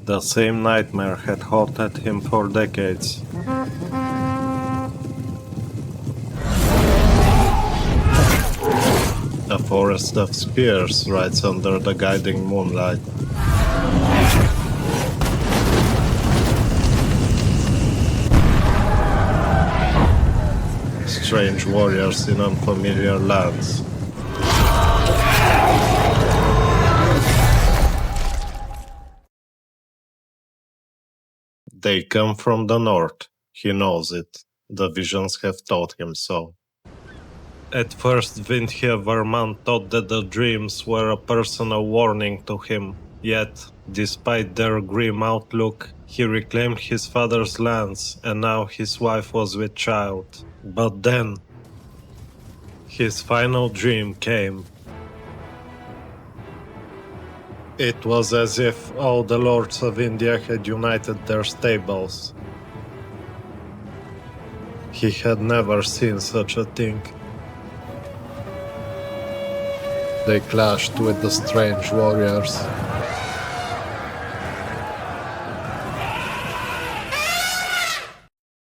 The same nightmare had haunted him for decades. A forest of spears rides under the guiding moonlight. Strange warriors in unfamiliar lands. They come from the north. He knows it. The visions have taught him so. At first, Vindhya Varman thought that the dreams were a personal warning to him. Yet, despite their grim outlook, he reclaimed his father's lands, and now his wife was with child. But then, his final dream came. It was as if all the lords of India had united their stables. He had never seen such a thing. They clashed with the strange warriors.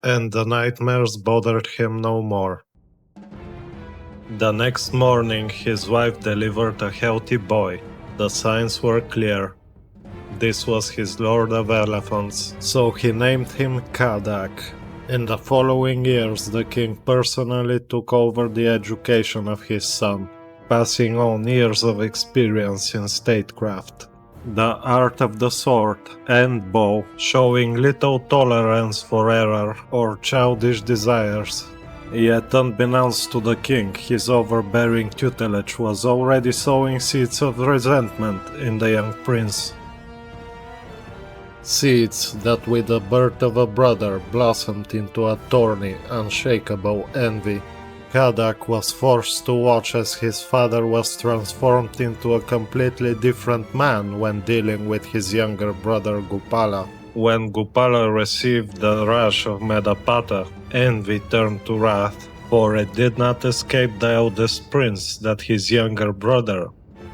And the nightmares bothered him no more. The next morning, his wife delivered a healthy boy. The signs were clear. This was his lord of elephants, so he named him Kadak. In the following years, the king personally took over the education of his son, passing on years of experience in statecraft. The art of the sword and bow, showing little tolerance for error or childish desires. Yet unbeknownst to the king, his overbearing tutelage was already sowing seeds of resentment in the young prince. Seeds that with the birth of a brother blossomed into a thorny, unshakable envy. Kadak was forced to watch as his father was transformed into a completely different man when dealing with his younger brother Gopala. When Gopala received the Raj of Medapata, envy turned to wrath, for it did not escape the eldest prince that his younger brother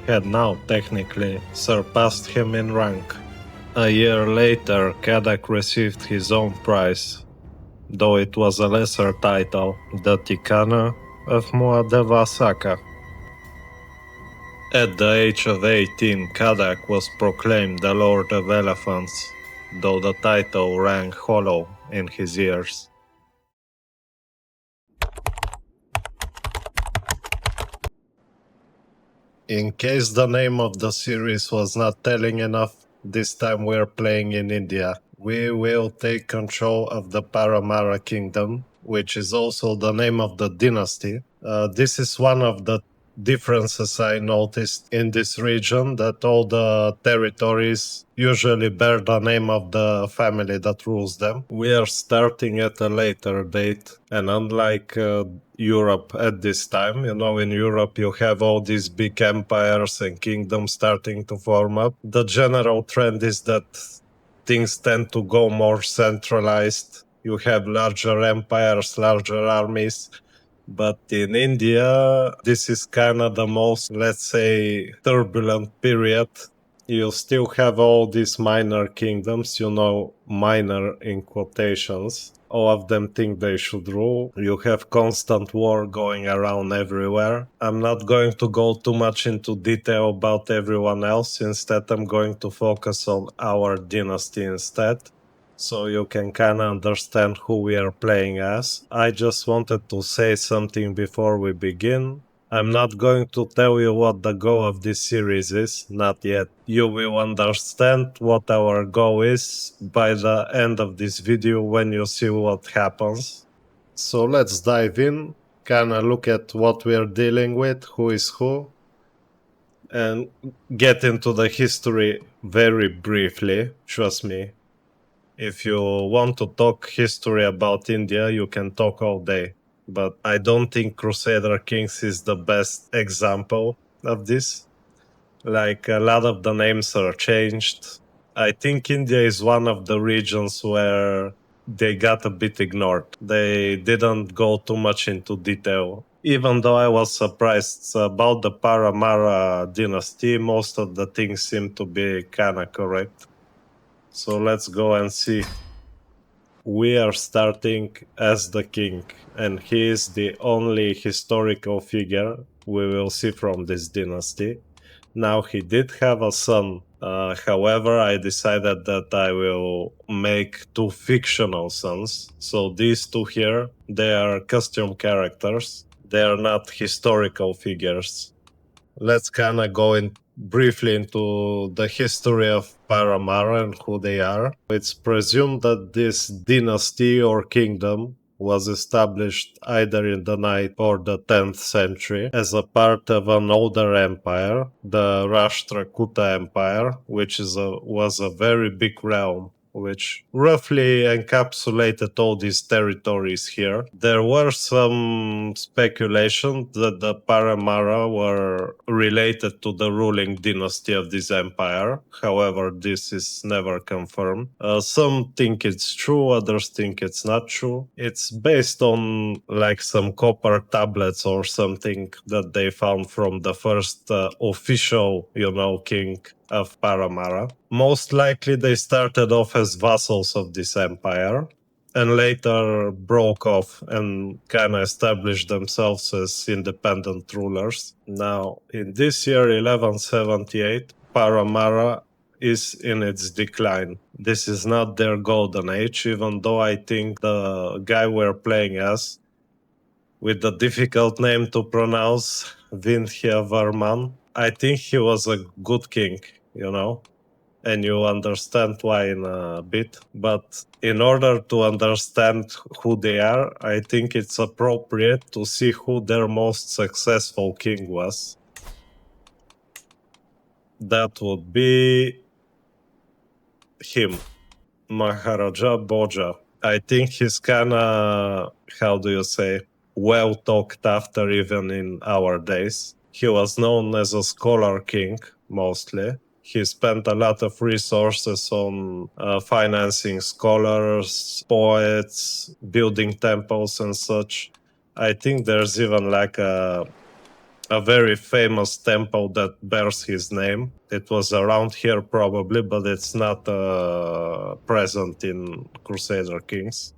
had now technically surpassed him in rank. A year later, Kadak received his own prize, though it was a lesser title, the Tikana of Muadeva Saka. At the age of 18, Kadak was proclaimed the Lord of Elephants, though the title rang hollow in his ears. In case the name of the series was not telling enough, this time we're playing in India. We will take control of the Paramara Kingdom, which is also the name of the dynasty. This is one of the differences I noticed in this region, that all the territories usually bear the name of the family that rules them. We are starting at a later date, and unlike Europe at this time, in Europe you have all these big empires and kingdoms starting to form up. The general trend is that things tend to go more centralized. You have larger empires, larger armies. But in India, this is kind of the most, let's say, turbulent period. You still have all these minor kingdoms, minor in quotations. All of them think they should rule. You have constant war going around everywhere. I'm not going to go too much into detail about everyone else. Instead, I'm going to focus on our dynasty instead, so you can kind of understand who we are playing as. I just wanted to say something before we begin. I'm not going to tell you what the goal of this series is, not yet. You will understand what our goal is by the end of this video when you see what happens. So let's dive in, kind of look at what we are dealing with, who is who, and get into the history very briefly, trust me. If you want to talk history about India, you can talk all day. But I don't think Crusader Kings is the best example of this. Like, a lot of the names are changed. I think India is one of the regions where they got a bit ignored. They didn't go too much into detail. Even though I was surprised about the Paramara dynasty, most of the things seem to be kind of correct. So let's go and see. We are starting as the king, and he is the only historical figure we will see from this dynasty. Now, he did have a son. However, I decided that I will make two fictional sons. So these two here, they are costume characters. They are not historical figures. Let's kind of go in briefly into the history of Paramara and who they are. It's presumed that this dynasty or kingdom was established either in the 9th or the 10th century as a part of an older empire, the Rashtrakuta Empire, which was a very big realm which roughly encapsulated all these territories here. There were some speculation that the Paramara were related to the ruling dynasty of this empire. However, this is never confirmed. Some think it's true, others think it's not true. It's based on like some copper tablets or something that they found from the first official, king of Paramara. Most likely they started off as vassals of this empire and later broke off and kind of established themselves as independent rulers. Now, in this year, 1178, Paramara is in its decline. This is not their golden age, even though I think the guy we're playing as, with the difficult name to pronounce, Vindhya I think he was a good king, and you understand why in a bit. But in order to understand who they are, I think it's appropriate to see who their most successful king was. That would be him, Maharaja Bhoja. I think he's kind of, how do you say, well talked after even in our days. He was known as a scholar king, mostly. He spent a lot of resources on financing scholars, poets, building temples and such. I think there's even like a very famous temple that bears his name. It was around here probably, but it's not present in Crusader Kings.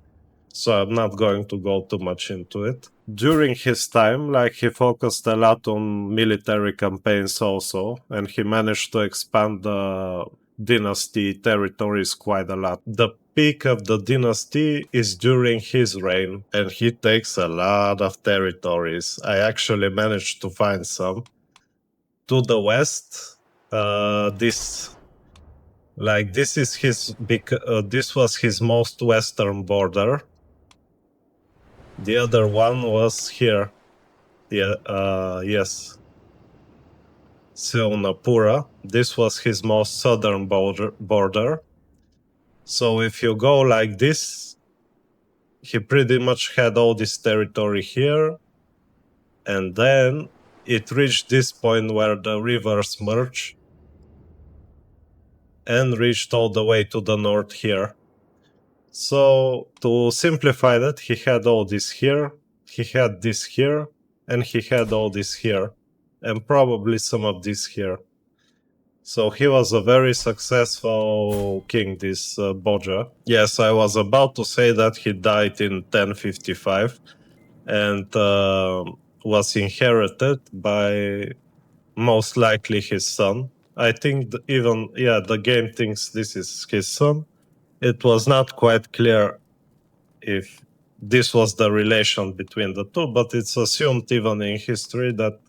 So I'm not going to go too much into it. During his time, he focused a lot on military campaigns also, and he managed to expand the dynasty territories quite a lot. The peak of the dynasty is during his reign, and he takes a lot of territories. I actually managed to find some. To the west, this is his big. This was his most western border. The other one was here. Yes. Seonapura. This was his most southern border. So if you go like this, he pretty much had all this territory here. And then it reached this point where the rivers merge and reached all the way to the north here. So to simplify that, he had all this here, he had this here, and he had all this here, and probably some of this here. So he was a very successful king, this Bhoja. Yes, I was about to say that he died in 1055 and was inherited by most likely his son. I think the game thinks this is his son. It was not quite clear if this was the relation between the two, but it's assumed even in history that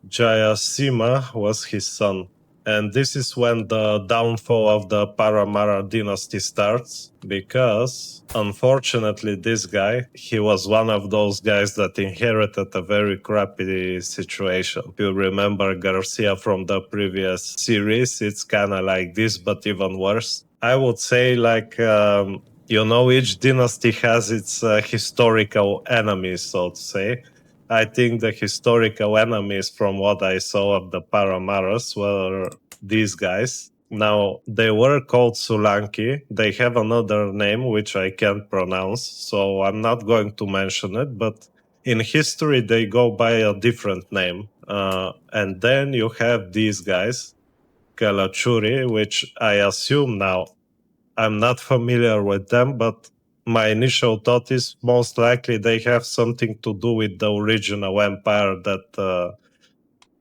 Jayasima was his son. And this is when the downfall of the Paramara dynasty starts, because unfortunately this guy, he was one of those guys that inherited a very crappy situation. If you remember Garcia from the previous series, it's kind of like this, but even worse. I would say each dynasty has its historical enemies, so to say. I think the historical enemies from what I saw of the Paramaras were these guys. Now, they were called Sulanki. They have another name which I can't pronounce, so I'm not going to mention it, but in history they go by a different name. And then you have these guys. Kalachuri, which I assume now, I'm not familiar with them, but my initial thought is most likely they have something to do with the original empire that, the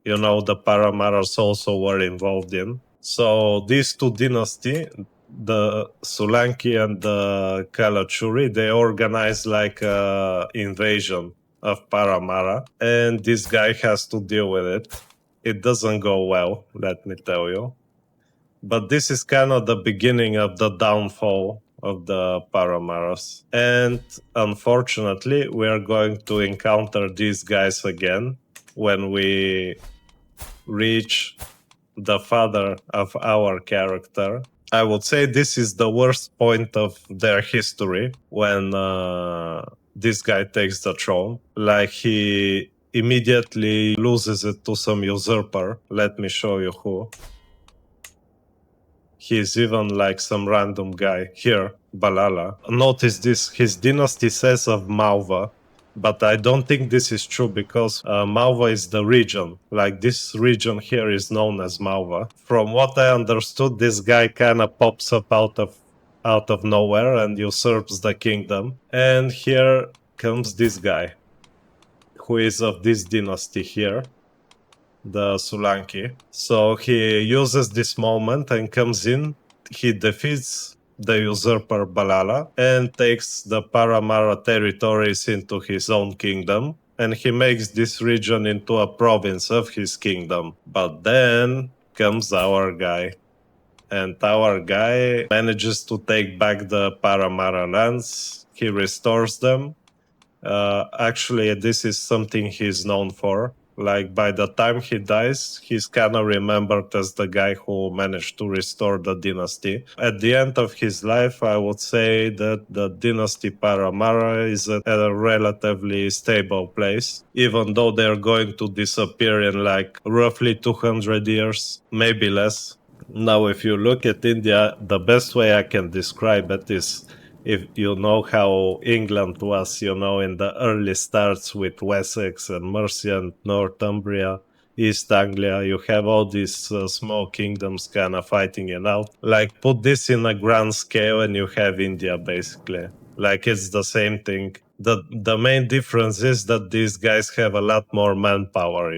Paramaras also were involved in. So these two dynasties, the Solanki and the Kalachuri, they organize like a invasion of Paramara, and this guy has to deal with it. It doesn't go well, let me tell you. But this is kind of the beginning of the downfall of the Paramaras. And unfortunately, we are going to encounter these guys again when we reach the father of our character. I would say this is the worst point of their history when this guy takes the throne. Like, he immediately loses it to some usurper. Let me show you who. He's even like some random guy here, Balala. Notice this, his dynasty says of Malva, but I don't think this is true because Malva is the region. Like, this region here is known as Malva. From what I understood, this guy kind of pops up out of nowhere and usurps the kingdom. And here comes this guy, who is of this dynasty here, the Solanki. So he uses this moment and comes in. He defeats the usurper Balala and takes the Paramara territories into his own kingdom. And he makes this region into a province of his kingdom. But then comes our guy. And our guy manages to take back the Paramara lands. He restores them. Actually, this is something he's known for. Like, by the time he dies, he's kind of remembered as the guy who managed to restore the dynasty. At the end of his life, I would say that the dynasty Paramara is at a relatively stable place, even though they're going to disappear in like roughly 200 years, maybe less. Now, if you look at India, the best way I can describe it is, if you know how England was, in the early starts with Wessex and Mercia and Northumbria, East Anglia, you have all these small kingdoms kind of fighting it out. Like, put this in a grand scale and you have India, basically. Like, it's the same thing. The main difference is that these guys have a lot more manpower,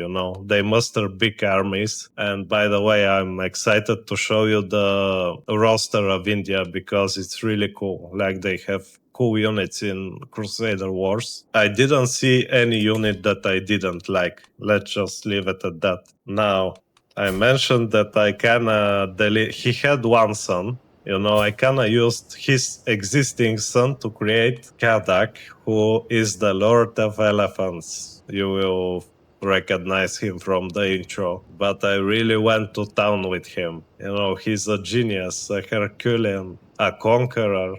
They muster big armies. And by the way, I'm excited to show you the roster of India because it's really cool. Like, they have cool units in Crusader Wars. I didn't see any unit that I didn't like. Let's just leave it at that. Now, I mentioned that I he had one son. I kind of used his existing son to create Kadak, who is the Lord of Elephants. You will recognize him from the intro, but I really went to town with him. He's a genius, a Herculean, a conqueror,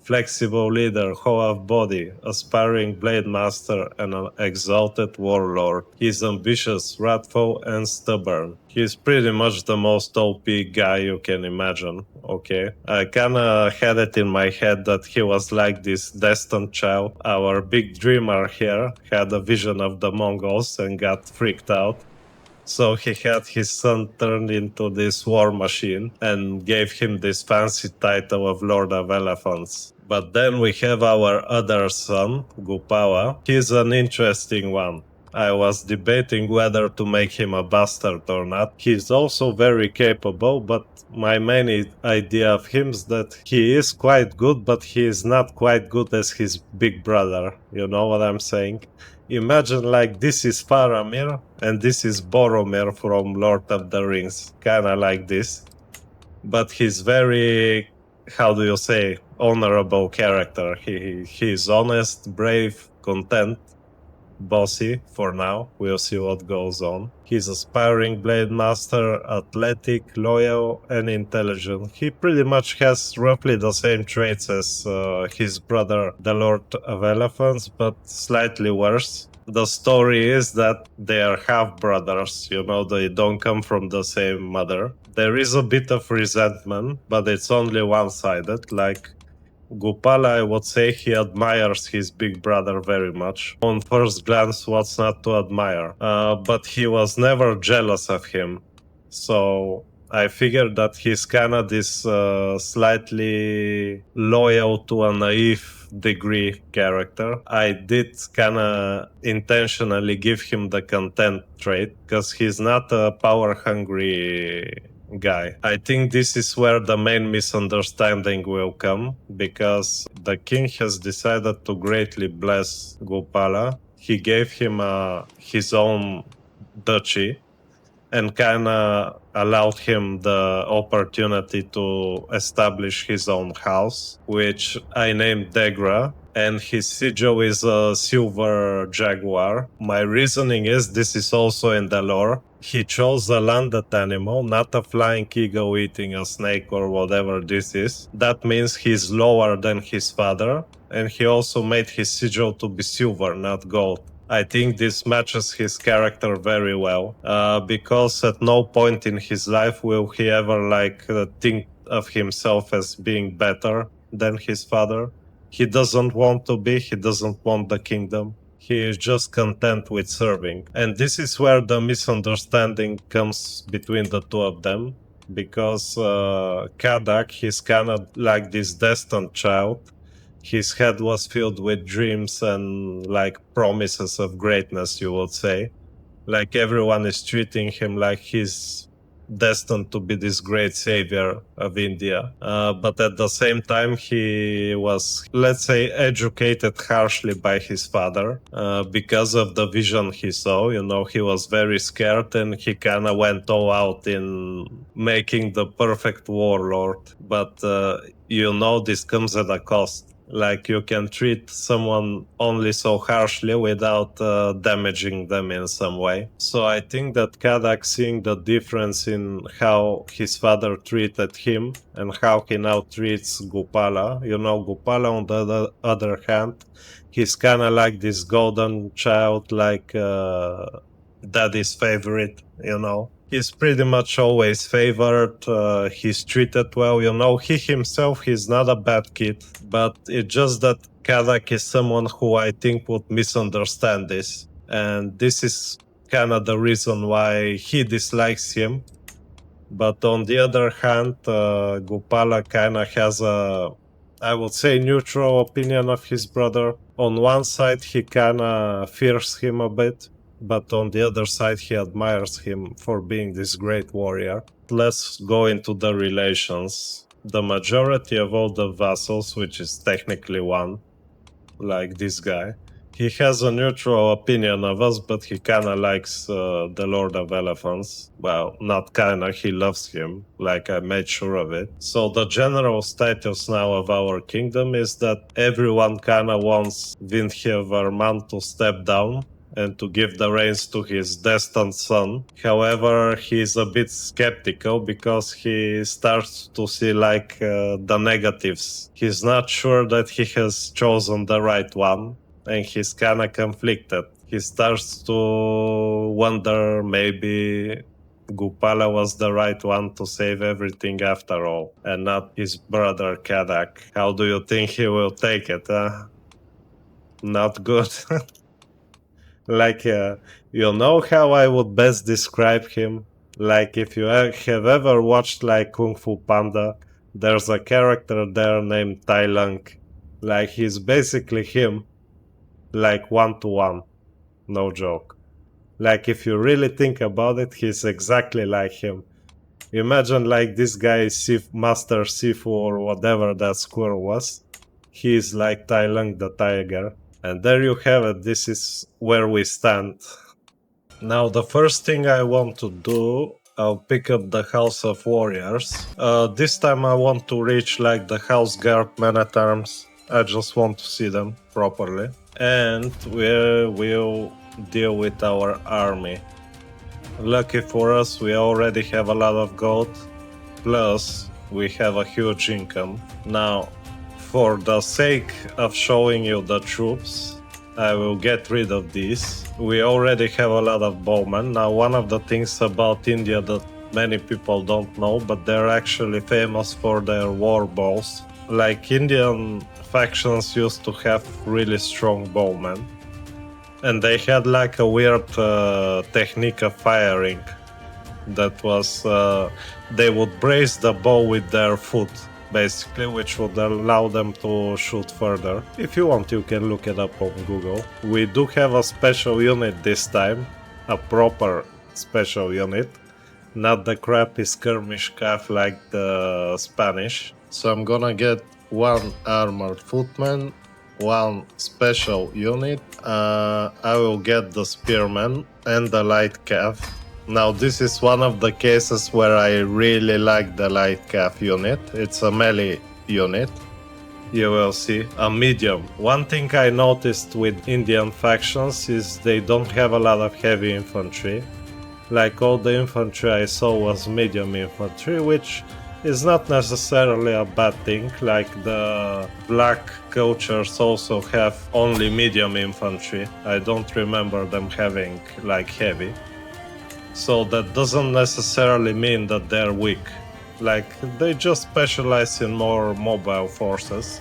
flexible leader, whole of body, aspiring blade master, and an exalted warlord. He's ambitious, wrathful, and stubborn. He's pretty much the most OP guy you can imagine, okay? I kinda had it in my head that he was like this destined child. Our big dreamer here had a vision of the Mongols and got freaked out. So he had his son turned into this war machine and gave him this fancy title of Lord of Elephants. But then we have our other son, Gupala. He's an interesting one. I was debating whether to make him a bastard or not. He's also very capable, but my main idea of him is that he is quite good, but he is not quite good as his big brother. You know what I'm saying? Imagine, like, this is Faramir and this is Boromir from Lord of the Rings. Kinda like this. But he's very, how do you say, honorable character. He's honest, brave, content, bossy for now. We'll see what goes on. He's aspiring blade master, athletic, loyal, and intelligent. He pretty much has roughly the same traits as his brother, the Lord of Elephants, but slightly worse. The story is that they are half-brothers, they don't come from the same mother. There is a bit of resentment, but it's only one-sided. Like, Gopala, I would say he admires his big brother very much. On first glance, what's not to admire? But he was never jealous of him. So I figured that he's kinda this slightly loyal to a naive degree character. I did kinda intentionally give him the content trait because he's not a power hungry guy. I think this is where the main misunderstanding will come, because the king has decided to greatly bless Gopala. He gave him his own duchy and kind of allowed him the opportunity to establish his own house, which I named Degra. And his sigil is a silver jaguar. My reasoning is this is also in the lore. He chose a landed animal, not a flying eagle eating a snake or whatever this is. That means he's lower than his father. And he also made his sigil to be silver, not gold. I think this matches his character very well, because at no point in his life will he ever think of himself as being better than his father. He doesn't want to be, he doesn't want the kingdom. He is just content with serving. And this is where the misunderstanding comes between the two of them, because Kadak, he's kind of like this destined child. His head was filled with dreams and promises of greatness, you would say. Like everyone is treating him like he's destined to be this great savior of India. But at the same time, he was, let's say, educated harshly by his father because of the vision he saw. He was very scared and he kind of went all out in making the perfect warlord. But, this comes at a cost. Like, you can treat someone only so harshly without damaging them in some way. So I think that Kadak, seeing the difference in how his father treated him and how he now treats Gopala. Gopala, on the other hand, he's kind of like this golden child, like daddy's favorite, He's pretty much always favored, he's treated well, he himself, he's not a bad kid, but it's just that Kadak is someone who I think would misunderstand this, and this is kind of the reason why he dislikes him. But on the other hand, Gopala kind of has a, I would say, neutral opinion of his brother. On one side, he kind of fears him a bit, but on the other side, he admires him for being this great warrior. Let's go into the relations. The majority of all the vassals, which is technically one, like this guy, he has a neutral opinion of us, but he kind of likes the Lord of Elephants. Well, not kind of, he loves him, like I made sure of it. So the general status now of our kingdom is that everyone kind of wants Vindhya to step down and to give the reins to his destined son. However, he's a bit skeptical because he starts to see the negatives. He's not sure that he has chosen the right one, and he's kind of conflicted. He starts to wonder maybe Gopala was the right one to save everything after all, and not his brother Kadak. How do you think he will take it? Not good. How I would best describe him? If you have ever watched Kung Fu Panda, there's a character there named Tai Lung. He's basically him, 1-to-1. No joke. If you really think about it, he's exactly like him. Imagine this guy is Master Sifu or whatever that squirrel was. He's like Tai Lung the tiger. And there you have it, this is where we stand. Now the first thing I want to do, I'll pick up the House of Warriors. This time I want to reach the House Guard Men-at-Arms. I just want to see them properly. And we will deal with our army. Lucky for us, we already have a lot of gold. Plus, we have a huge income. Now, for the sake of showing you the troops, I will get rid of these. We already have a lot of bowmen. Now, one of the things about India that many people don't know, but they're actually famous for their war bows. Indian factions used to have really strong bowmen. And they had a weird technique of firing. That was, they would brace the bow with their foot, basically, which would allow them to shoot further. If you want, you can look it up on Google. We do have a special unit this time, a proper special unit, not the crappy skirmish calf like the Spanish. So I'm gonna get one armored footman, one special unit. I will get the spearman and the light calf. Now this is one of the cases where I really like the light calf unit. It's a melee unit. You will see a medium. One thing I noticed with Indian factions is they don't have a lot of heavy infantry. Like all the infantry I saw was medium infantry, which is not necessarily a bad thing. Like the black coachers also have only medium infantry. I don't remember them having like heavy. So that doesn't necessarily mean that they're weak. Like, they just specialize in more mobile forces.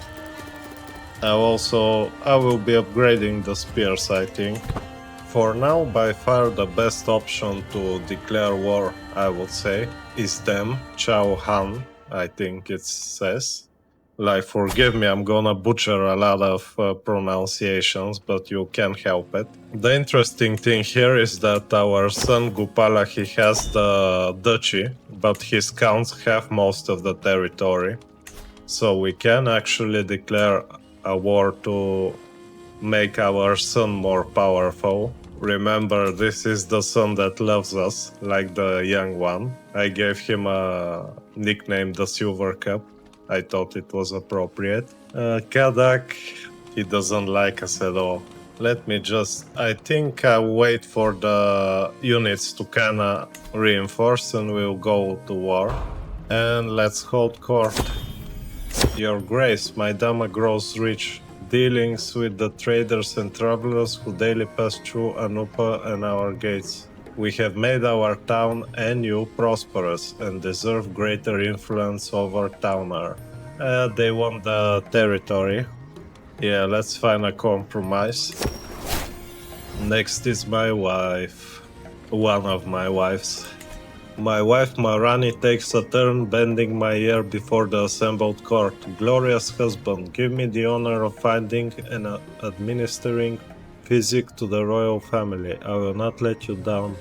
I will be upgrading the spears, I think. For now, by far the best option to declare war, I would say, is them, Chauhan, I think it says. Like, forgive me, I'm gonna butcher a lot of pronunciations, but you can't help it. The interesting thing here is that our son Gupala, he has the duchy, but his counts have most of the territory. So we can actually declare a war to make our son more powerful. Remember, this is the son that loves us, like the young one. I gave him a nickname, the Silver Cub. I thought it was appropriate. Kadak, he doesn't like us at all. I think I'll wait for the units to kinda reinforce and we'll go to war. And let's hold court. Your Grace, my Dama grows rich. Dealings with the traders and travelers who daily pass through Anupa and our gates. We have made our town and you prosperous and deserve greater influence over Towner. They want the territory. Yeah, let's find a compromise. Next is my wife. One of my wives. My wife Marani takes a turn bending my ear before the assembled court. Glorious husband, give me the honor of finding and administering physic to the royal family. I will not let you down.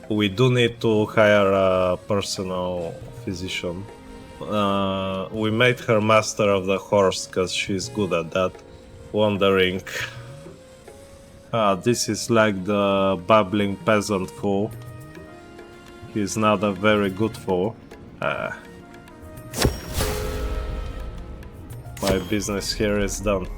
We do need to hire a personal physician. We made her master of the horse because she's good at that. Wondering. This is like the babbling peasant fool. He's not a very good fool. My business here is done.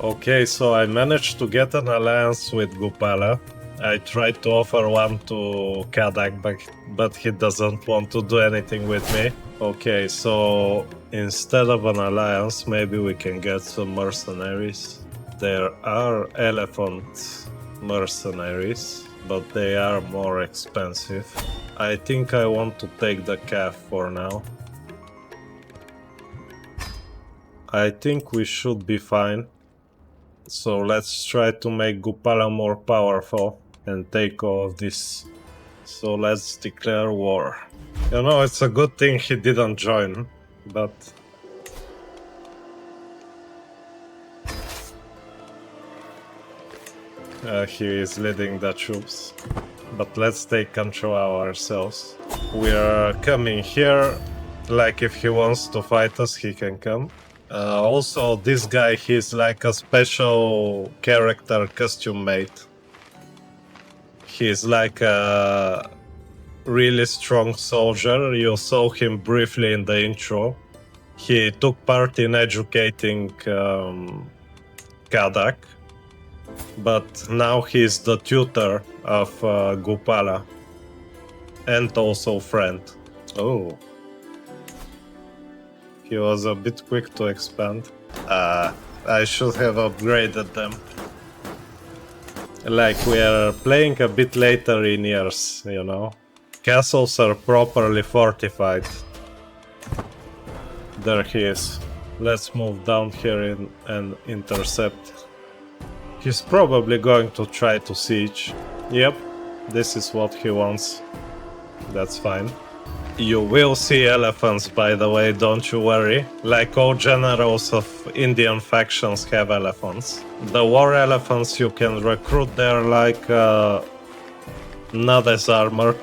Okay, so I managed to get an alliance with Gupala. I tried to offer one to Kadak, but he doesn't want to do anything with me. Okay, so instead of an alliance, maybe we can get some mercenaries. There are elephant mercenaries, but they are more expensive. I think I want to take the calf for now. I think we should be fine. So let's try to make Gupala more powerful and take all of this. So let's declare war. You know, it's a good thing he didn't join, but... he is leading the troops. But let's take control ourselves. We are coming here. Like, if he wants to fight us, he can come. Also, this guy, he's like a special character costume mate. He's like a really strong soldier. You saw him briefly in the intro. He took part in educating Kadak. But now he's the tutor of Gupala. And also friend. Oh. He was a bit quick to expand. I should have upgraded them. Like, we are playing a bit later in years, you know. Castles are properly fortified. There he is. Let's move down here and intercept He's probably going to try to siege. Yep, this is what he wants. That's fine. You will see elephants, by the way, don't you worry. Like all generals of Indian factions have elephants. The war elephants you can recruit, they're like not as armored,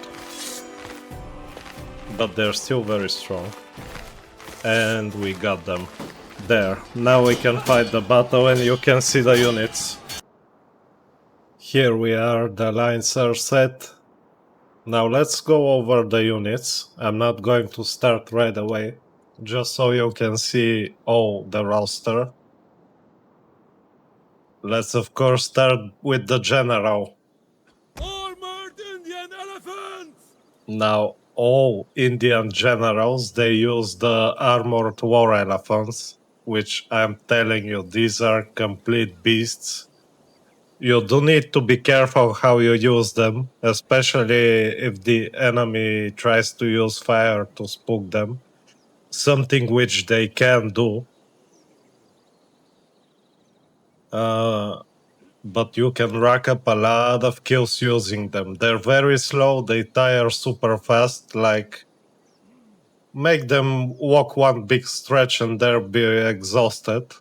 but they're still very strong. And we got them. There, now we can fight the battle and you can see the units. Here we are, the lines are set. Now let's go over the units. I'm not going to start right away, just so you can see all the roster. Let's of course start with the general. Armored Indian elephants! Now all Indian generals, they use the armored war elephants, which I'm telling you, these are complete beasts. You do need to be careful how you use them, especially if the enemy tries to use fire to spook them. Something which they can do. But you can rack up a lot of kills using them. They're very slow, they tire super fast, like make them walk one big stretch and they'll be exhausted.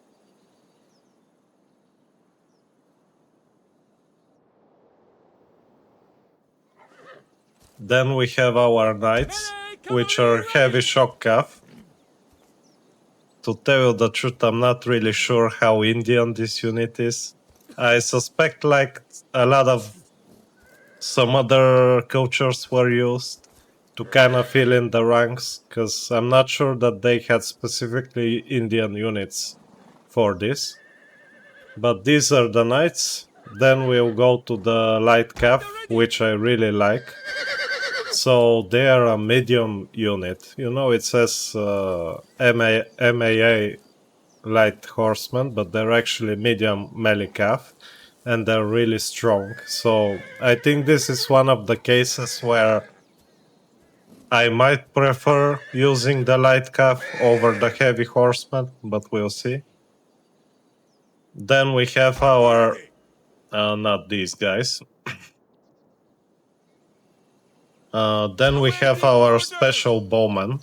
Then we have our knights, which are heavy shock cav. To tell you the truth, I'm not really sure how Indian this unit is. I suspect like a lot of some other cultures were used to kind of fill in the ranks, because I'm not sure that they had specifically Indian units for this. But these are the knights. Then we'll go to the light cav, which I really like. So they are a medium unit. You know, it says MAA light horsemen, but they're actually medium melee cav, and they're really strong. So I think this is one of the cases where I might prefer using the light cav over the heavy horsemen, but we'll see. Then we have our not these guys. Then we have our special bowmen,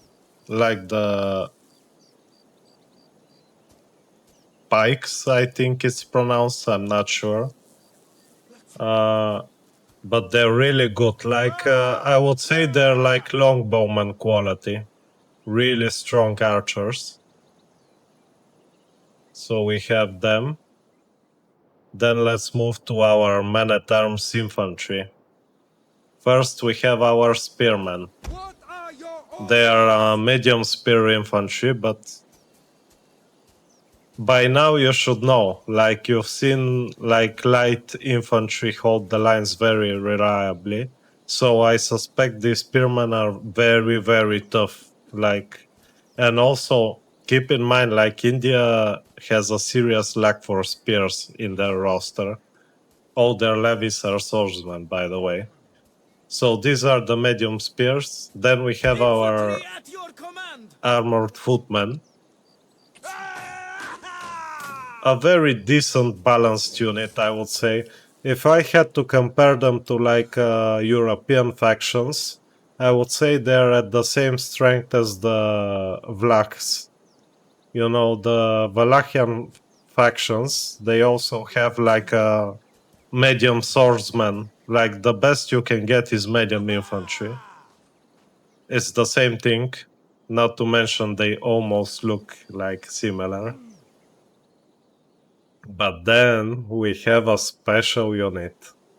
like the pikes, I think it's pronounced, I'm not sure. But they're really good. Like, I would say they're like longbowman quality. Really strong archers. So we have them. Then let's move to our men-at-arms infantry. First, we have our spearmen. They are medium spear infantry, but by now you should know. Like, you've seen like light infantry hold the lines very reliably. So I suspect these spearmen are very, very tough. Like, and also keep in mind, like India has a serious lack for spears in their roster. All their levies are swordsmen, by the way. So these are the medium spears. Then we have our armored footmen. A very decent balanced unit, I would say. If I had to compare them to like European factions, I would say they're at the same strength as the Vlachs. You know, the Wallachian factions, they also have like a medium swordsman. Like the best you can get is medium infantry. It's the same thing, not to mention they almost look like similar. But then we have a special unit,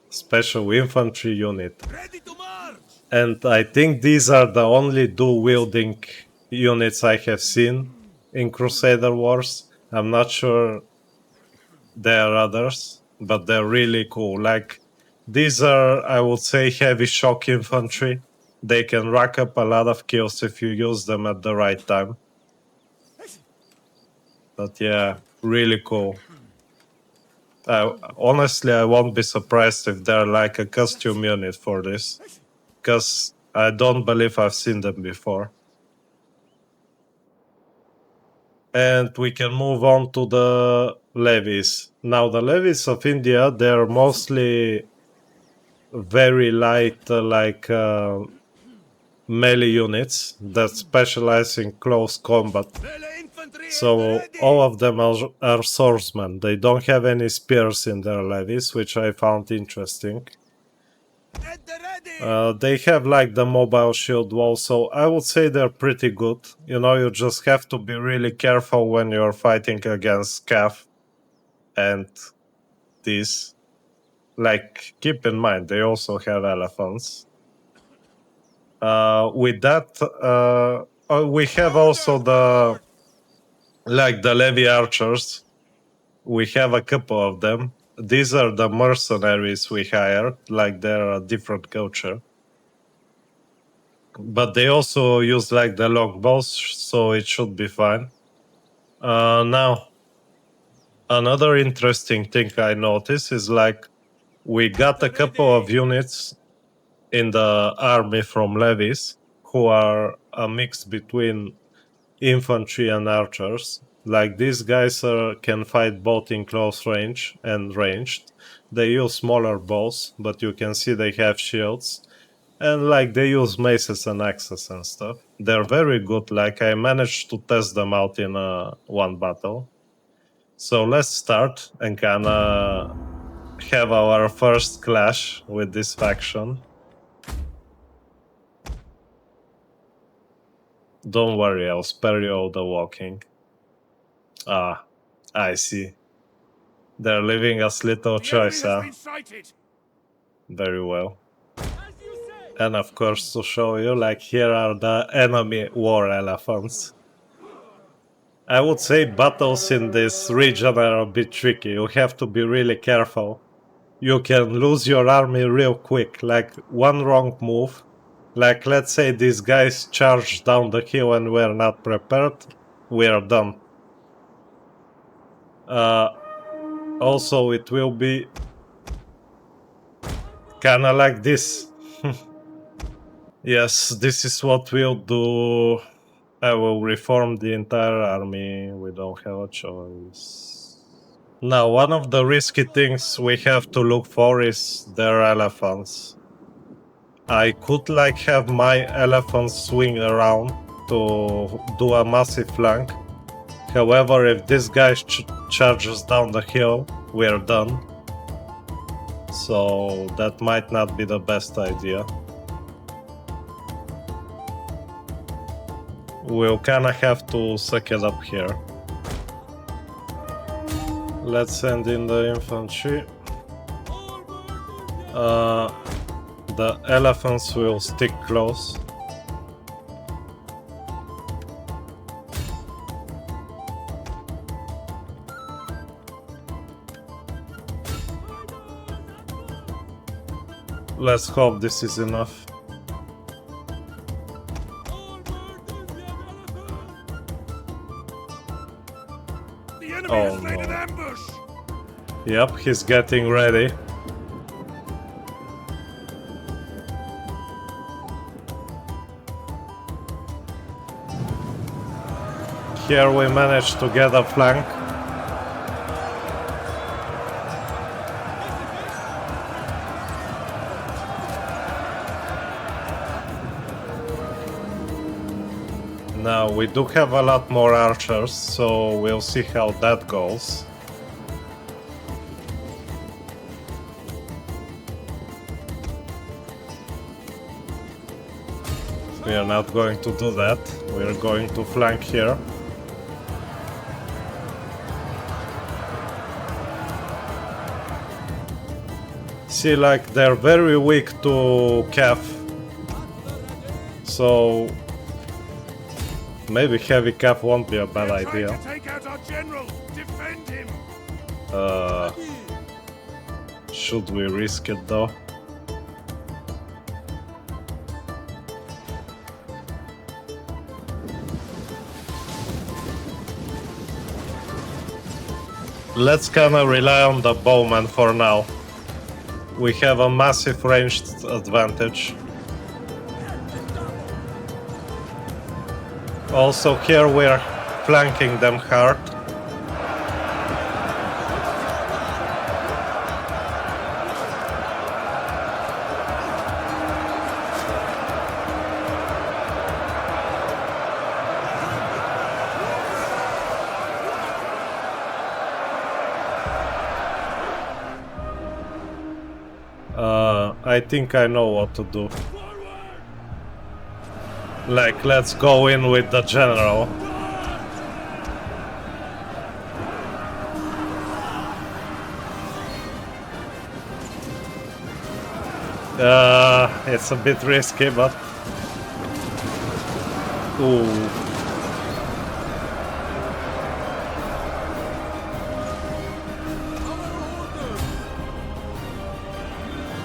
special infantry unit. Ready to march! And I think these are the only dual-wielding units I have seen in Crusader Wars. I'm not sure there are others, but they're really cool. Like, these are, I would say, heavy shock infantry. They can rack up a lot of kills if you use them at the right time. But yeah, really cool. Honestly, I won't be surprised if they're like a costume unit for this, because I don't believe I've seen them before. And we can move on to the levies. Now the levies of India, they're mostly very light, melee units that specialize in close combat. So all of them are swordsmen. They don't have any spears in their levies, which I found interesting. They have like the mobile shield wall, so I would say they're pretty good. You know, you just have to be really careful when you're fighting against Cav and these. Like, keep in mind, they also have elephants. With that, we have also the levy archers. We have a couple of them. These are the mercenaries we hired, like they're a different culture. But they also use like the longbows, so it should be fine. Now, another interesting thing I noticed is like we got a couple of units in the army from levies who are a mix between infantry and archers. Like these guys can fight both in close range and ranged. They use smaller bows, but you can see they have shields. And like they use maces and axes and stuff. They're very good. Like I managed to test them out in one battle. So let's start and kinda have our first clash with this faction. Don't worry, I'll spare you all the walking. Ah, I see. They're leaving us little choice, huh? Very well. And of course, to show you, like, here are the enemy war elephants. I would say battles in this region are a bit tricky. You have to be really careful. You can lose your army real quick, like one wrong move. Like, let's say these guys charge down the hill and we're not prepared, we're done. Also, it will be kinda like this. Yes, this is what we'll do. I will reform the entire army. We don't have a choice. Now, one of the risky things we have to look for is their elephants. I could like have my elephants swing around to do a massive flank. However, if this guy charges down the hill, we're done. So that might not be the best idea. We'll kinda have to suck it up here. Let's send in the infantry. The elephants will stick close. Let's hope this is enough. Oh no. Yep, he's getting ready. Here we managed to get a flank. Now we do have a lot more archers, so we'll see how that goes. We are not going to do that. We are going to flank here. See, like, they're very weak to Cav. So maybe heavy Cav won't be a bad idea. Should we risk it though? Let's kinda rely on the bowman for now. We have a massive ranged advantage. Also here we're flanking them hard. I think I know what to do. Like, let's go in with the general. It's a bit risky, but... Ooh.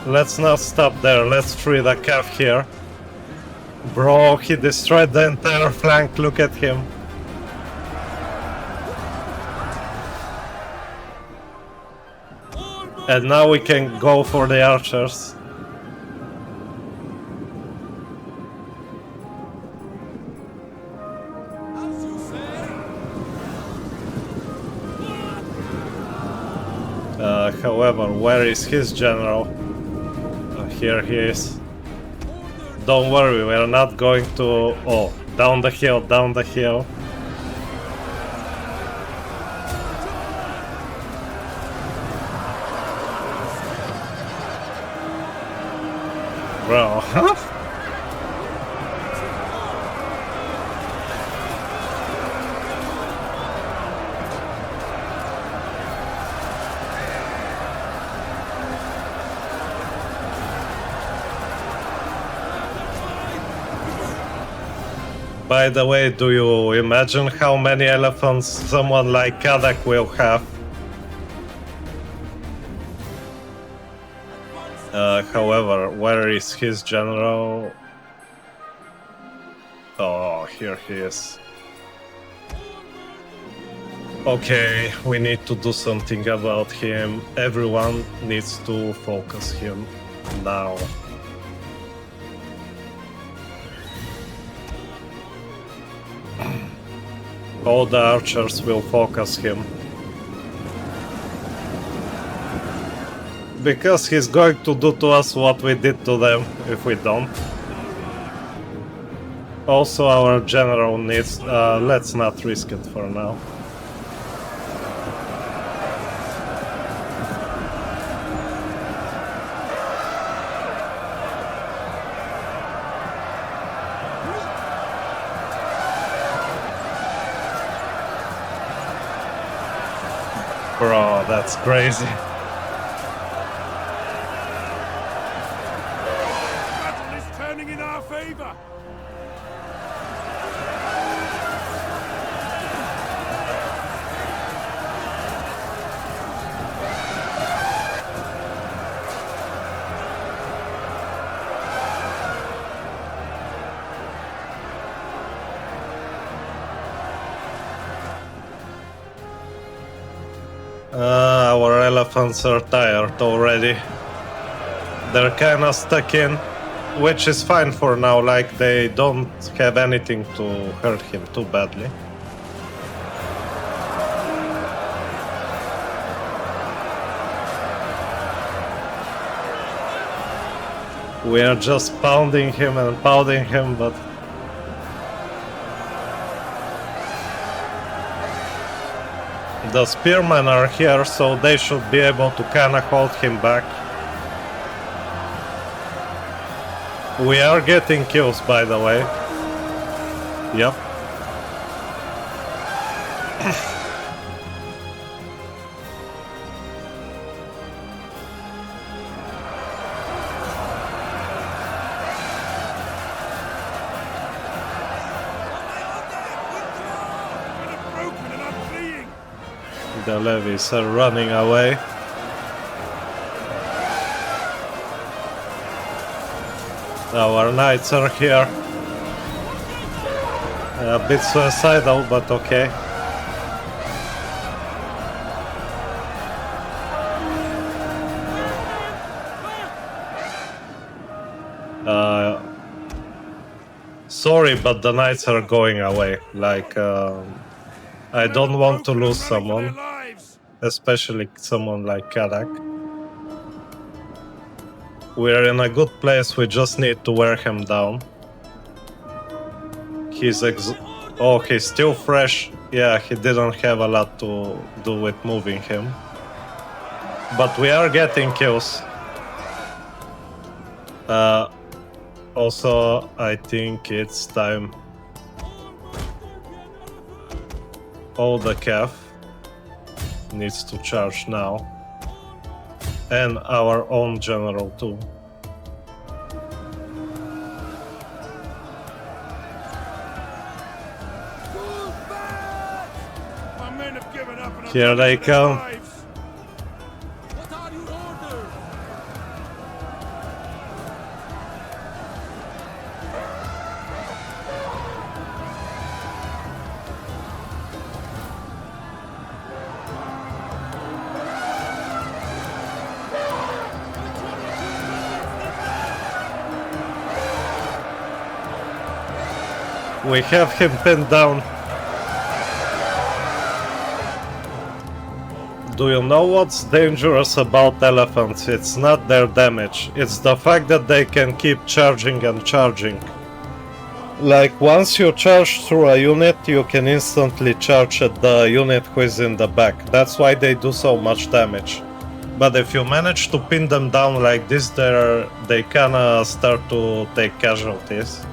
Let's not stop there, let's free the calf here. Bro, he destroyed the entire flank, look at him. And now we can go for the archers. However, where is his general? Here he is. Don't worry, we are not going to... Oh, down the hill, down the hill. Bro, huh? By the way, do you imagine how many elephants someone like Kadak will have? However, where is his general? Oh, here he is. Okay, we need to do something about him. Everyone needs to focus him now. All the archers will focus him. Because he's going to do to us what we did to them if we don't. Also, our general needs... let's not risk it for now. Bro, that's crazy. Battle is turning in our favor. Our elephants are tired already. They're kinda stuck in, which is fine for now, like they don't have anything to hurt him too badly. We are just pounding him and pounding him, but... The spearmen are here, so they should be able to kinda hold him back. We are getting kills, by the way. Yep. The levies are running away. Our knights are here. A bit suicidal, but okay. Sorry, but the knights are going away. Like, I don't want to lose someone, especially someone like Kadak. We're in a good place, we just need to wear him down. He's he's still fresh. Yeah, he didn't have a lot to do with moving him. But we are getting kills. Also, I think it's time. All the calf needs to charge now. And our own general too. My men have given up and are Here running they for their come. lives. What are your orders? We have him pinned down. Do you know what's dangerous about elephants? It's not their damage, it's the fact that they can keep charging and charging. Like, once you charge through a unit, you can instantly charge at the unit who is in the back. That's why they do so much damage. But if you manage to pin them down like this, they kinda start to take casualties.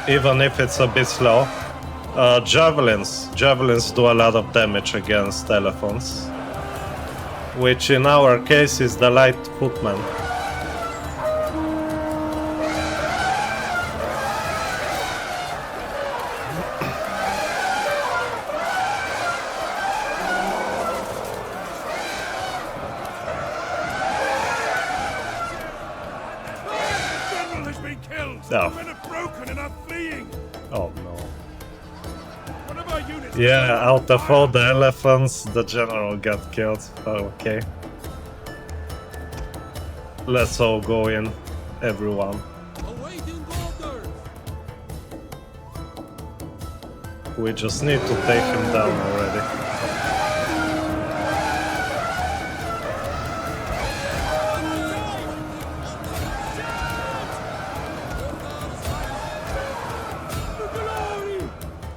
Even if it's a bit slow. Javelins do a lot of damage against elephants, which in our case is the light footman. General has been killed. Oh. The men are broken and are fleeing. Oh no. One of our units. Yeah, out of all the elephants, the general got killed. Okay. Let's all go in, everyone. Awaiting orders. We just need to take him down already.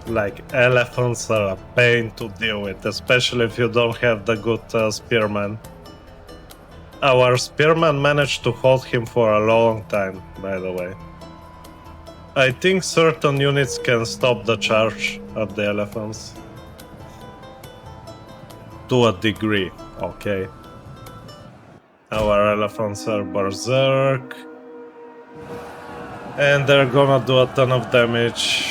Like, elephants are a pain to deal with, especially if you don't have the good spearman. Our spearman managed to hold him for a long time, by the way. I think certain units can stop the charge of the elephants. To a degree, okay. Our elephants are berserk. And they're gonna do a ton of damage.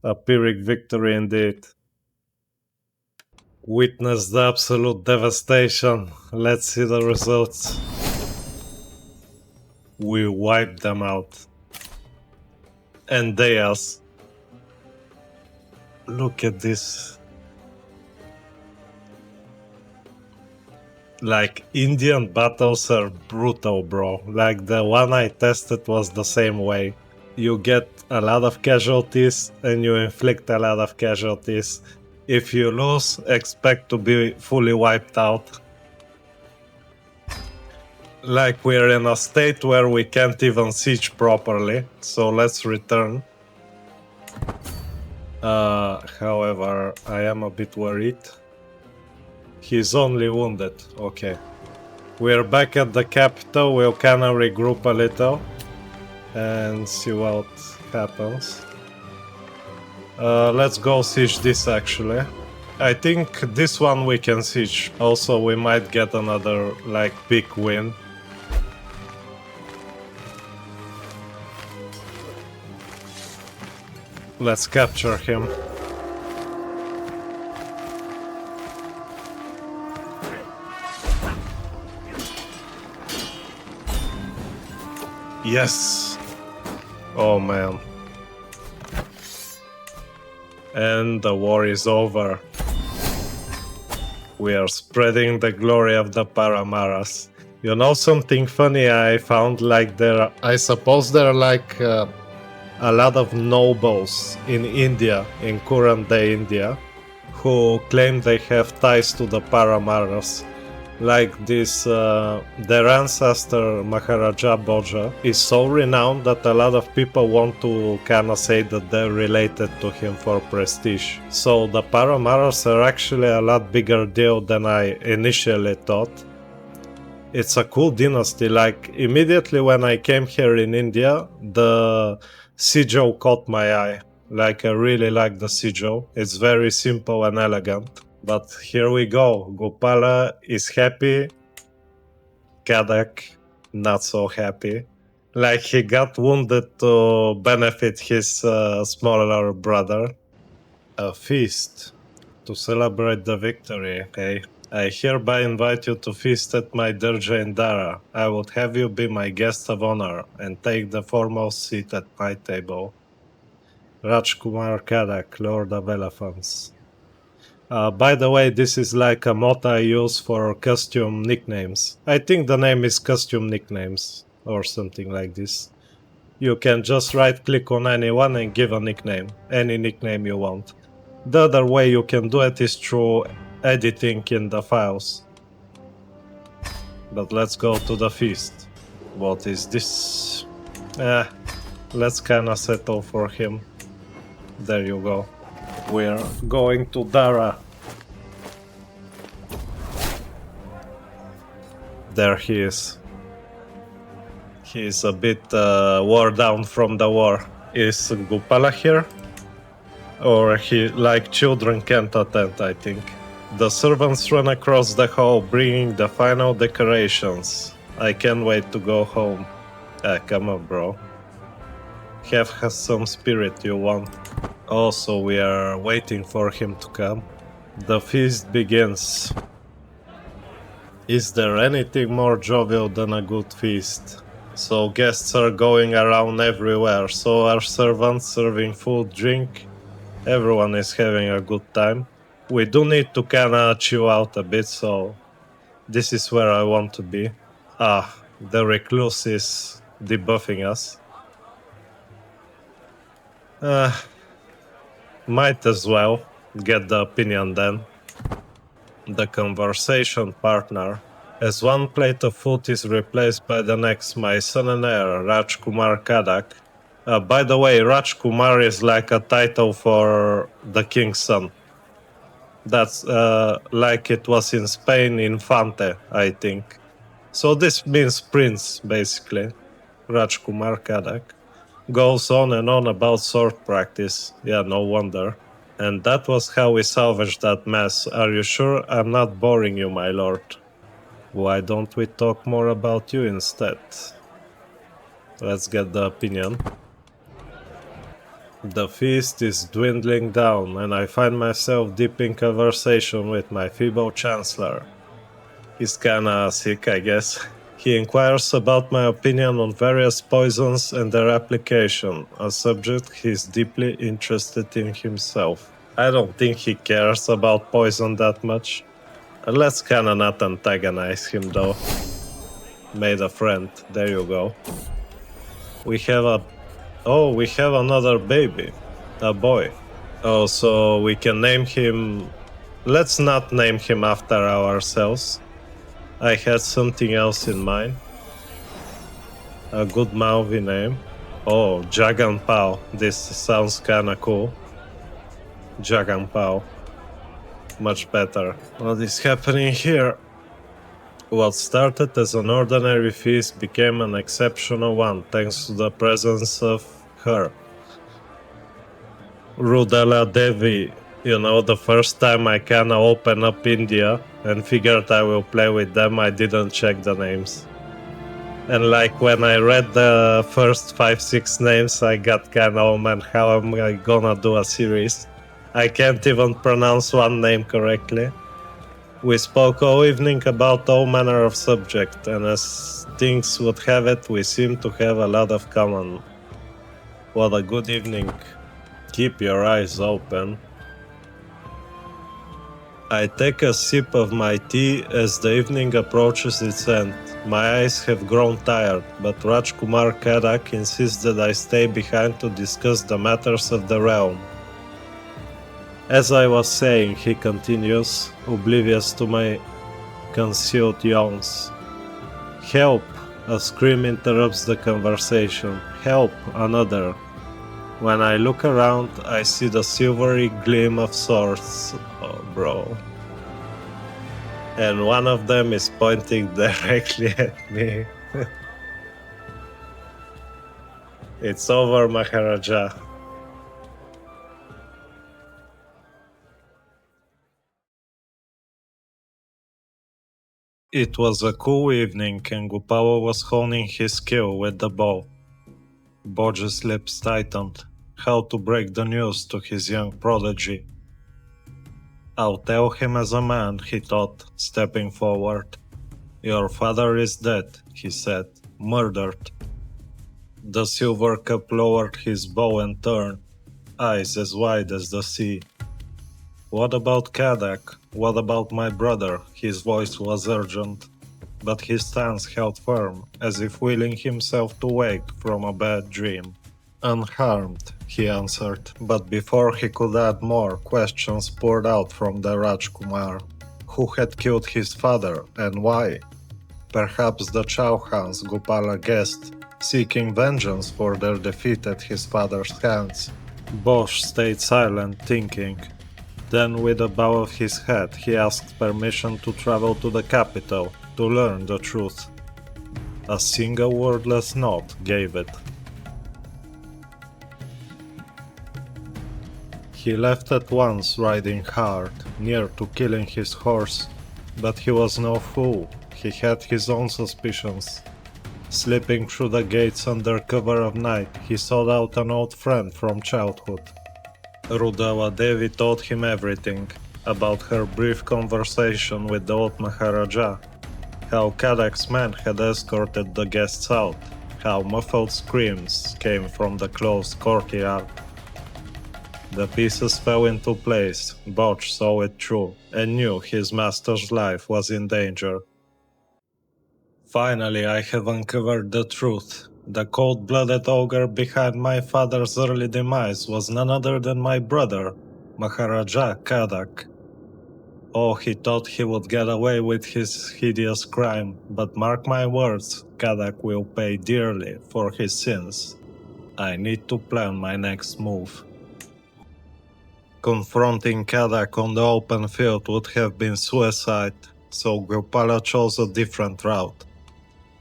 A Pyrrhic victory indeed. Witness the absolute devastation. Let's see the results. We wiped them out. And they us. Look at this. Like, Indian battles are brutal, bro. Like, the one I tested was the same way. You get a lot of casualties and you inflict a lot of casualties. If you lose, expect to be fully wiped out. Like, we're in a state where we can't even siege properly, so let's return. However, I am a bit worried. He's only wounded, okay. We're back at the capital, we'll kinda regroup a little and see what happens. Let's go siege this actually. I think this one we can siege. Also, we might get another, like, big win. Let's capture him. Yes! Oh man. And the war is over. We are spreading the glory of the Paramaras. You know something funny I found? Like, I suppose there are like a lot of nobles in India, in current day India, who claim they have ties to the Paramaras. Like this, their ancestor Maharaja Boja is so renowned that a lot of people want to kinda say that they're related to him for prestige. So the Paramaras are actually a lot bigger deal than I initially thought. It's a cool dynasty. Like, immediately when I came here in India, the sigil caught my eye. Like, I really like the sigil. It's very simple and elegant. But here we go. Gopala is happy. Kadak not so happy. Like, he got wounded to benefit his smaller brother. A feast to celebrate the victory, okay? I hereby invite you to feast at my Dirja in Dara. I would have you be my guest of honor and take the foremost seat at my table. Rajkumar Kadak, Lord of Elephants. By the way, this is like a motto I use for costume nicknames. I think the name is costume nicknames or something like this. You can just right click on anyone and give a nickname, any nickname you want. The other way you can do it is through editing in the files. But let's go to the feast. What is this? Let's kinda settle for him. There you go. We're going to Dara. There he is. He's a bit wore down from the war. Is Gopala here? Or he, like children, can't attend, I think. The servants run across the hall, bringing the final decorations. I can't wait to go home. Come on, bro. Have some spirit you want. Also, we are waiting for him to come. The feast begins. Is there anything more jovial than a good feast? So guests are going around everywhere, so are servants serving food, drink. Everyone is having a good time. We do need to kinda chill out a bit, so this is where I want to be. The recluse is debuffing us. Might as well get the opinion then. The conversation partner. As one plate of food is replaced by the next, my son and heir, Rajkumar Kadak. By the way, Rajkumar is like a title for the king's son. That's like it was in Spain, Infante, I think. So this means prince, basically. Rajkumar Kadak. Goes on and on about sword practice. Yeah, no wonder. And that was how we salvaged that mess. Are you sure I'm not boring you, my lord? Why don't we talk more about you instead? Let's get the opinion. The feast is dwindling down, and I find myself deep in conversation with my feeble chancellor. He's kinda sick, I guess. He inquires about my opinion on various poisons and their application, a subject he's deeply interested in himself. I don't think he cares about poison that much. Let's kinda not antagonize him though. Made a friend, there you go. We have another baby, a boy. Oh, so we can name him... Let's not name him after ourselves. I had something else in mind. A good mouthy name. Oh, Jagan Pao. This sounds kinda cool. Jagan Pao. Much better. What is happening here? What started as an ordinary feast became an exceptional one thanks to the presence of her. Rudala Devi. You know, the first time I kinda opened up India and figured I will play with them, I didn't check the names. And like when I read the first 5-6 names, I got kinda, oh man, how am I gonna do a series? I can't even pronounce one name correctly. We spoke all evening about all manner of subject, and as things would have it, we seem to have a lot of common. What a good evening. Keep your eyes open. I take a sip of my tea as the evening approaches its end. My eyes have grown tired, but Rajkumar Kadak insists that I stay behind to discuss the matters of the realm. As I was saying, he continues, oblivious to my Concealed yawns. Help! A scream interrupts the conversation. Help! Another. When I look around, I see the silvery gleam of swords. Oh, bro. And one of them is pointing directly at me. It's over, Maharaja. It was a cool evening and Gupala was honing his skill with the bow. Boj's lips tightened. How to break the news to his young prodigy. I'll tell him as a man, he thought, stepping forward. Your father is dead, he said, murdered. The Silver Cub lowered his bow and turned, eyes as wide as the sea. What about Kadak? What about my brother? His voice was urgent, but his stance held firm, as if willing himself to wake from a bad dream. Unharmed, he answered, but before he could add more, questions poured out from the Rajkumar. Who had killed his father, and why? Perhaps the Chauhans, Gupala guessed, seeking vengeance for their defeat at his father's hands. Bosch stayed silent, thinking. Then, with a bow of his head, he asked permission to travel to the capital, to learn the truth. A single wordless nod gave it. He left at once, riding hard, near to killing his horse, but he was no fool. He had his own suspicions. Slipping through the gates under cover of night, he sought out an old friend from childhood. Rudala Devi told him everything, about her brief conversation with the old Maharaja, how Kadak's men had escorted the guests out, how muffled screams came from the closed courtyard. The pieces fell into place. Boch saw it through, and knew his master's life was in danger. Finally, I have uncovered the truth. The cold-blooded ogre behind my father's early demise was none other than my brother, Maharaja Kadak. Oh, he thought he would get away with his hideous crime, but mark my words, Kadak will pay dearly for his sins. I need to plan my next move. Confronting Kadak on the open field would have been suicide, so Gopala chose a different route.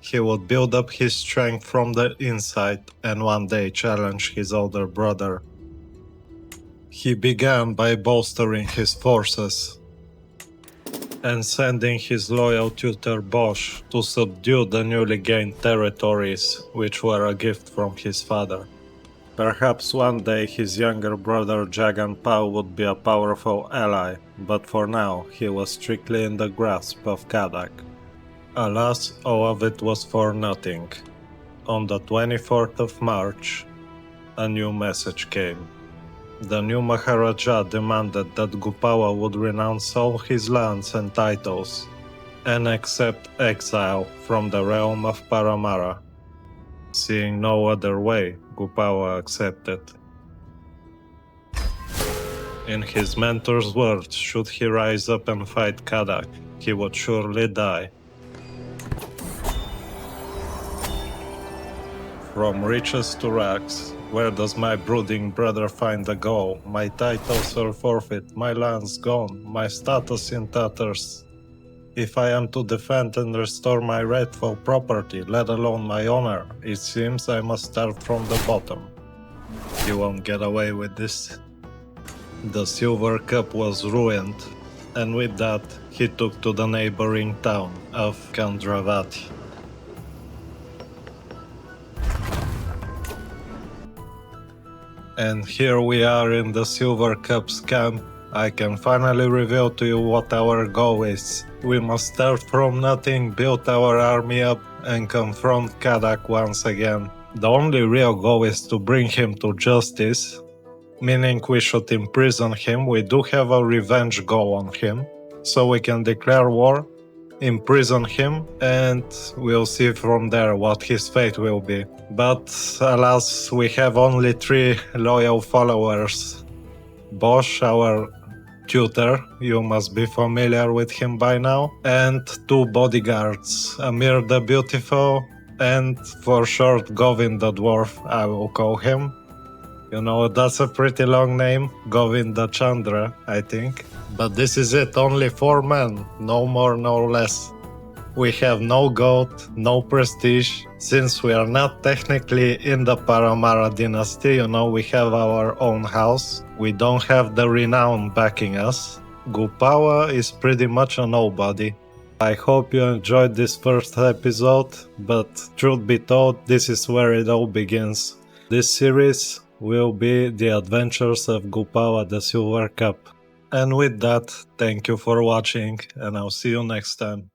He would build up his strength from the inside and one day challenge his older brother. He began by bolstering his forces and sending his loyal tutor Bosch to subdue the newly gained territories, which were a gift from his father. Perhaps one day his younger brother Jagan Pal would be a powerful ally, but for now he was strictly in the grasp of Kadak. Alas, all of it was for nothing. On the 24th of March, a new message came. The new Maharaja demanded that Gupala would renounce all his lands and titles and accept exile from the realm of Paramara. Seeing no other way, Gupala accepted. In his mentor's words, should he rise up and fight Kadak, he would surely die. From riches to rags, where does my brooding brother find the goal? My titles are forfeit, my lands gone, my status in tatters. If I am to defend and restore my rightful property, let alone my honor, it seems I must start from the bottom. You won't get away with this. The Silver Cub was ruined, and with that, he took to the neighboring town of Kandravati. And here we are in the Silver Cub's camp. I can finally reveal to you what our goal is. We must start from nothing, build our army up, and confront Kadak once again. The only real goal is to bring him to justice, meaning we should imprison him. We do have a revenge goal on him, so we can declare war, imprison him, and we'll see from there what his fate will be. But alas, we have only 3 loyal followers. Bosch, our tutor, you must be familiar with him by now, and 2 bodyguards, Amir the Beautiful, and for short Govin the Dwarf, I will call him. You know, that's a pretty long name, Govinda Chandra, I think. But this is it, only 4 men, no more, no less. We have no gold, no prestige, since we are not technically in the Paramara dynasty, you know, we have our own house. We don't have the renown backing us. Gupawa is pretty much a nobody. I hope you enjoyed this first episode, but truth be told, this is where it all begins. This series will be the adventures of Gupawa the Silver Cub. And with that, thank you for watching, and I'll see you next time.